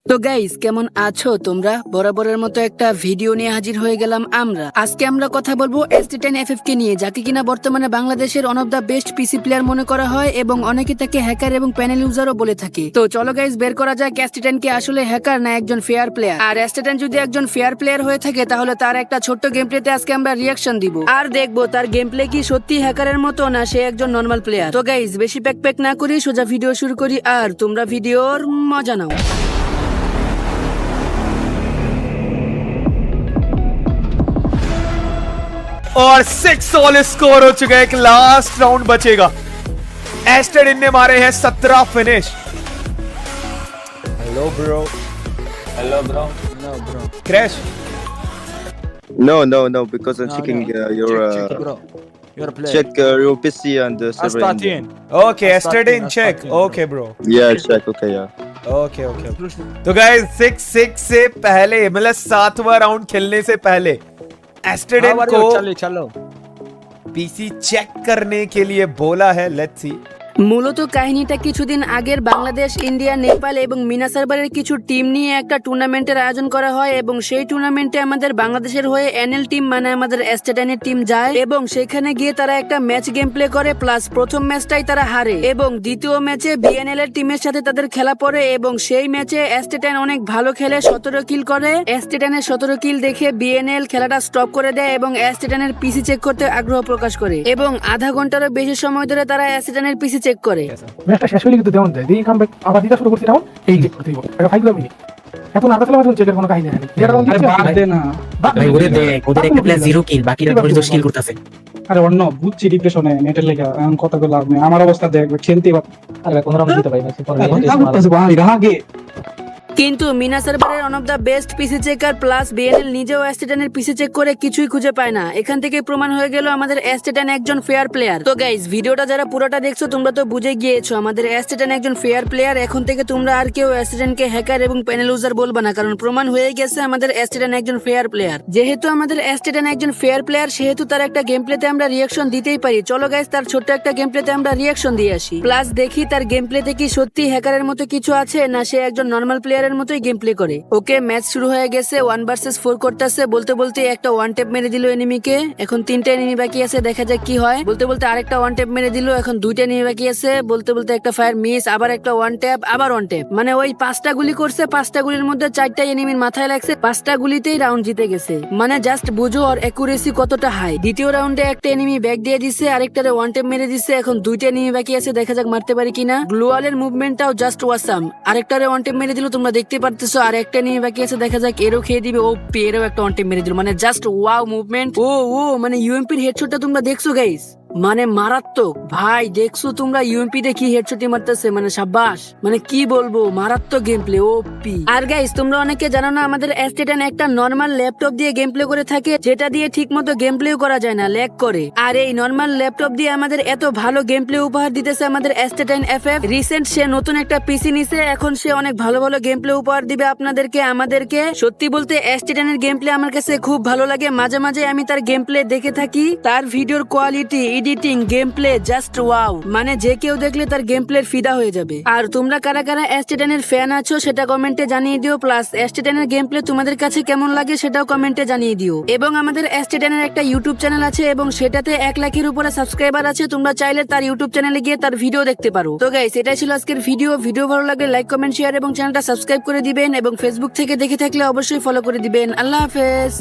তো গাইস, কেমন আছো তোমরা? বরাবরের মতো একটা ভিডিও নিয়ে হাজির হয়ে গেলাম আমরা। আজকে আমরা কথা বলবো ST10FF কে নিয়ে, যাকে কিনা বর্তমানে বাংলাদেশের one of the best PC player মনে করা হয় এবং অনেকে তাকে হ্যাকার এবং প্যানেল ইউজারও বলে থাকে। তো চলো গাইস, বের করা যাক ST10 কে আসলে হ্যাকার না একজন ফেয়ার প্লেয়ার। আর ST10 যদি একজন ফেয়ার প্লেয়ার হয়ে থাকে তাহলে তার একটা ছোট্ট গেম প্লেতে আজকে আমরা রিয়াকশন দিব আর দেখবো তার গেম প্লে কি সত্যি হ্যাকারের মতো না সে একজন নর্মাল প্লেয়ার। তো গাইস, বেশি প্যাক না করি সোজা ভিডিও শুরু করি আর তোমরা ভিডিওর মজা নাও। और 6 ऑल स्कोर हो चुका है। एक लास्ट राउंड बचेगा। एस्टेडिन ने मारे हैं 17 finish. Hello bro. Hello, bro. Crash. No, because I'm No, checking no. your Check, bro. You're a player. check your PC and the server. Astartin. Okay Astartin check. Astartin, bro. Okay bro. Yeah, check. Okay, yeah. Okay तो guys 6-6 से पहले मतलब 7वां round खेलने से पहले Astartin How are को you? चलो पीसी चेक करने के लिए बोला है। Let's see. মূলত কাহিনীটা কিছুদিন আগের বাংলাদেশ, ইন্ডিয়া, নেপাল এবং মিনা সার্ভারের কিছু টিম নিয়ে একটা টুর্নামেন্টের আয়োজন করা হয় এবং সেই টুর্নামেন্টে আমাদের বাংলাদেশের হয়ে এনএল টিম মানে আমাদের ST10 টিম যায় এবং সেখানে গিয়ে তারা একটা ম্যাচ গেম প্লে করে, প্লাস প্রথম ম্যাচটাই তারা হারে এবং দ্বিতীয় ম্যাচে বিএনএল এর টিমের সাথে তাদের খেলা পড়ে এবং সেই ম্যাচে ST10 অনেক ভালো খেলে, 17 কিল করে। ST10 এর 17 কিল দেখে বিএনএল খেলাটা স্টপ করে দেয় এবং ST10 এর পিসি চেক করতে আগ্রহ প্রকাশ করে এবং আধা ঘন্টারও বেশি সময় ধরে তারা ST10 এর পিসি চেক করে। ম্যাচটা শেষ হলে কিন্তু দেওয়া যায় দিয়ে কামব্যাক আবার দিতে শুরু করতে ডাউন এই চেক করতে দিব এটা 5 মিনিট এখন আর আসলে চেকের কোনো কাহিনী নেই যেটা আরে বাদ দে না ভাই ওরে দেখ ওদের একটা প্লেয়ার 0 কিল বাকিরা 10 কিল করতেছে। আরে অন্য বুঝছি ডিপ্রেশনে নেটের লেখা এখন কত করে লাভ নেই আমার অবস্থা দেখ খেলতে আরে কোনো রকম দিতে পারি না পরে ভাই কিন্তু মিনা সার্ভারের one of the best PC checker plus BNL নিজেও ST10 এর পিসি চেক করে কিছুই খুঁজে পায় না। এখান থেকে প্রমাণ হয়ে গেল আমাদের ST10 একজন ফেয়ার প্লেয়ার। তো গাইস, ভিডিওটা যারা পুরোটা দেখছো তোমরা তো বুঝে গিয়েছো আমাদের ST10 একজন ফেয়ার প্লেয়ার। এখন থেকে তোমরা আর কেউ ST10 কে হ্যাকার এবং প্যানেল ইউজার বলবা না, কারণ প্রমাণ হয়ে গেছে আমাদের ST10 একজন ফেয়ার প্লেয়ার। যেহেতু আমাদের ST10 একজন ফেয়ার প্লেয়ার সেহেতু তার একটা গেম প্লেতে আমরা রিয়াকশন দিতেই পারি। চলো গাইস, তার ছোট্ট একটা গেম প্লেতে আমরা রিয়াকশন দিয়ে আসি, প্লাস দেখি তার গেম প্লেতে কি সত্যি হ্যাকারের মতো কিছু আছে না সে একজন নর্মাল প্লেয়ারের মতোই গেম প্লে করে। ওকে, ম্যাচ শুরু হয়ে গেছে, 1 ভার্সেস 4 করতেছে। বলতে বলতে একটা ওয়ান ট্যাপ মেরে দিল এনিমিকে। এখন 3টা এনিমি বাকি আছে, দেখা যাক কি হয়। বলতে বলতে আরেকটা ওয়ান ট্যাপ মেরে দিল। এখন 2টা এনিমি বাকি আছে। বলতে বলতে একটা ফায়ার মিস, আবার একটা ওয়ান ট্যাপ, আবার ওয়ান ট্যাপ। মানে ওই 5টা গুলি করছে, 5টা গুলির মধ্যে 4টা এনিমির মাথায় লাগছে, 5টা গুলিতেই রাউন্ড জিতে গেছে। মানে জাস্ট বুঝো ওর অ্যাকুরেসি কতটা হাই। দ্বিতীয় রাউন্ডে একটা এনিমি ব্যাক দিয়ে দিছে, আরেকটারে ওয়ান ট্যাপ মেরে দিছে। এখন 2টা এনিমি বাকি আছে, দেখা যাক মারতে পারি কিনা। গ্লোয়ালের মুভমেন্টটাও জাস্ট ওয়াসাম। আরেকটারে ওয়ান ট্যাপ মেরে দিল, তোমরা দেখতে পারতেছো। আর একটা এনিমি বাকি আছে, দেখা যাক এরও খেয়ে দিবে। ও পেরও একটা ওয়ান ট্যাপ মেরে দিল, মানে জাস্ট ওয়াও মুভমেন্ট। ও মানে ইউএমপির হেডশটটা তোমরা দেখছো গাইস, মানে মারাত্মক ভাই। দেখছো তোমরা ইউএমপি তে কি হেডশটই মারতেছে, মানে সাব্বাস, মানে কি বলবো, মারাত্মক গেম প্লে ওপি। আর গাইস, তোমরা অনেকে জানো না আমাদের ST10 একটা নরমাল ল্যাপটপ দিয়ে গেম প্লে করে থাকে, যেটা দিয়ে ঠিকমতো গেম প্লেও করা যায় না, ল্যাগ করে। আর এই নরমাল ল্যাপটপ দিয়ে আমাদের এত ভালো গেম প্লে উপহার দিতেছে আমাদের ST10FF। রিসেন্ট সে নতুন একটা পিসি নিছে, এখন সে অনেক ভালো ভালো গেম প্লে উপহার দিবে আপনাদেরকে আমাদেরকে। সত্যি বলতে ST10 এর গেম প্লে আমার কাছে খুব ভালো লাগে। মাঝে মাঝে আমি তার গেম প্লে দেখে থাকি, তার ভিডিওর quality, editing, game play just wow. মানে যে কেউ দেখলে তার গেম প্লের ফিদা হয়ে যাবে। আর তোমরা কারা কারা ST10 এর ফ্যান আছো সেটা কমেন্টে জানিয়ে দিও, প্লাস ST10 এর গেম প্লে তোমাদের কাছে কেমন লাগে সেটাও কমেন্টে জানিয়ে দিও। এবং আমাদের ST10 এর একটা ইউটিউব চ্যানেল আছে এবং সেটাতে 1 লাখের উপরে সাবস্ক্রাইবার আছে। তোমরা চাইলে তার ইউটিউব চ্যানেলে গিয়ে তার ভিডিও দেখতে পারো। তো গাইস, এটাই ছিল আজকের ভিডিও ভালো লাগলে লাইক, কমেন্ট, শেয়ার এবং চ্যানেলটা সাবস্ক্রাইব করে দিবেন এবং ফেসবুক থেকে দেখে থাকলে অবশ্যই ফলো করে দিবেন। আল্লাহ হাফেজ।